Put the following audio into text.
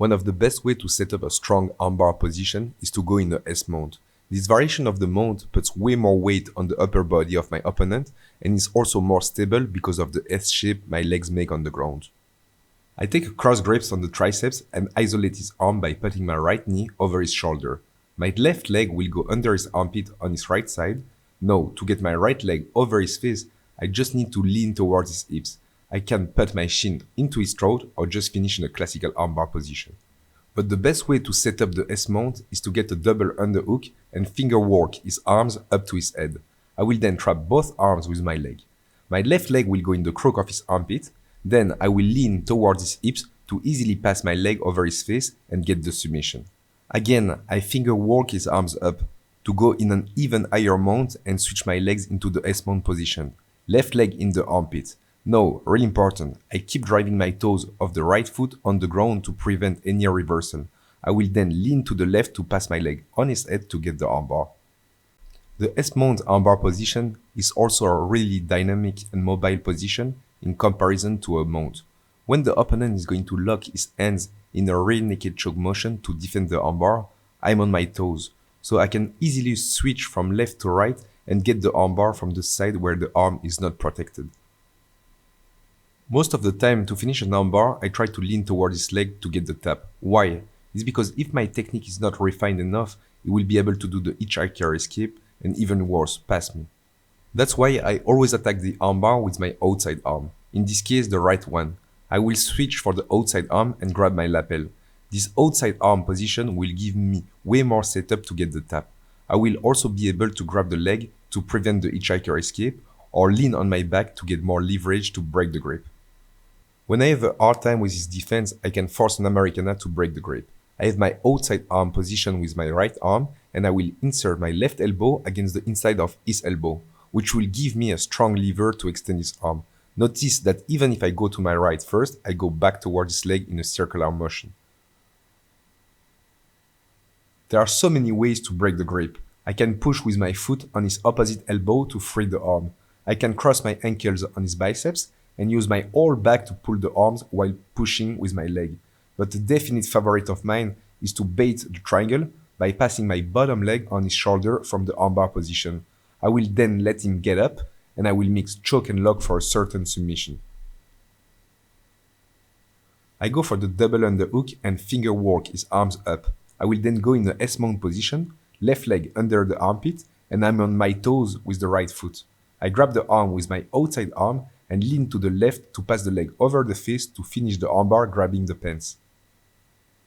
One of the best ways to set up a strong armbar position is to go in the S mount. This variation of the mount puts way more weight on the upper body of my opponent and is also more stable because of the S shape my legs make on the ground. I take a cross grips on the triceps and isolate his arm by putting my right knee over his shoulder. My left leg will go under his armpit on his right side. Now, to get my right leg over his face, I just need to lean towards his hips. I can put my shin into his throat or just finish in a classical armbar position. But the best way to set up the S mount is to get a double underhook and finger work his arms up to his head. I will then trap both arms with my leg. My left leg will go in the crook of his armpit, then I will lean towards his hips to easily pass my leg over his face and get the submission. Again, I finger work his arms up to go in an even higher mount and switch my legs into the S mount position. Left leg in the armpit. Now, really important, I keep driving my toes of the right foot on the ground to prevent any reversal. I will then lean to the left to pass my leg on his head to get the armbar. The S mount armbar position is also a really dynamic and mobile position in comparison to a mount. When the opponent is going to lock his hands in a rear naked choke motion to defend the armbar, I'm on my toes, so I can easily switch from left to right and get the armbar from the side where the arm is not protected. Most of the time, to finish an armbar, I try to lean towards his leg to get the tap. Why? It's because if my technique is not refined enough, he will be able to do the hitchhiker escape and even worse, pass me. That's why I always attack the armbar with my outside arm, in this case the right one. I will switch for the outside arm and grab my lapel. This outside arm position will give me way more setup to get the tap. I will also be able to grab the leg to prevent the hitchhiker escape or lean on my back to get more leverage to break the grip. When I have a hard time with his defense, I can force an Americana to break the grip. I have my outside arm position with my right arm and I will insert my left elbow against the inside of his elbow, which will give me a strong lever to extend his arm. Notice that even if I go to my right first, I go back towards his leg in a circular motion. There are so many ways to break the grip. I can push with my foot on his opposite elbow to free the arm. I can cross my ankles on his biceps and use my whole back to pull the arms while pushing with my leg. But the definite favorite of mine is to bait the triangle by passing my bottom leg on his shoulder from the armbar position. I will then let him get up and I will mix choke and lock for a certain submission. I go for the double underhook and finger work his arms up. I will then go in the S mount position, left leg under the armpit, and I'm on my toes with the right foot. I grab the arm with my outside arm and lean to the left to pass the leg over the face to finish the armbar grabbing the pants.